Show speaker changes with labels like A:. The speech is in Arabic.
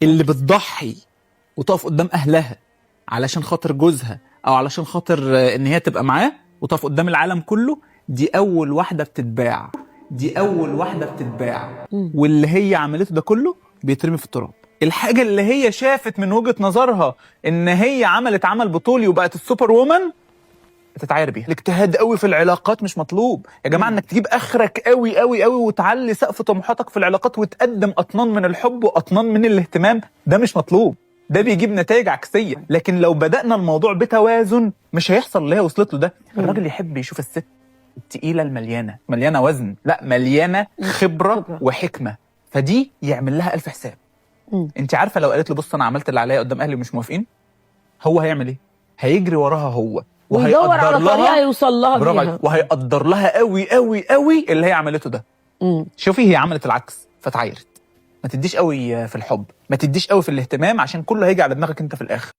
A: اللي بتضحي وتقف قدام اهلها علشان خاطر جوزها او علشان خاطر ان هي تبقى معاه وتقف قدام العالم كله، دي اول واحده بتتباع، دي اول واحده بتتباع. واللي هي عملته ده كله بيترمي في التراب. الحاجه اللي هي شافت من وجهه نظرها ان هي عملت عمل بطولي وبقت السوبر وومن، بتتعاير بيها. الاجتهاد قوي في العلاقات مش مطلوب يا جماعه، انك تجيب اخرك قوي قوي قوي وتعلي سقف طموحاتك في العلاقات وتقدم اطنان من الحب واطنان من الاهتمام، ده مش مطلوب، ده بيجيب نتائج عكسيه. لكن لو بدأنا الموضوع بتوازن مش هيحصل اللي هي وصلت له ده. الراجل يحب يشوف الست التقيله المليانه، مليانه وزن، لا مليانه خبره وحكمه، فدي يعمل لها 1000 حساب. انت عارفه لو قالت له بص انا عملت اللي عليا قدام اهلي ومش موافقين، هو هيعمل ايه؟ هيجري وراها هو
B: ويدور على طريقه يوصل لها بيها،
A: وهيقدر لها قوي قوي قوي اللي هي عملته ده. شوفي هي عملت العكس فتعايرت. ما تديش قوي في الحب، ما تديش قوي في الاهتمام، عشان كله هيجي على دماغك انت في الاخر.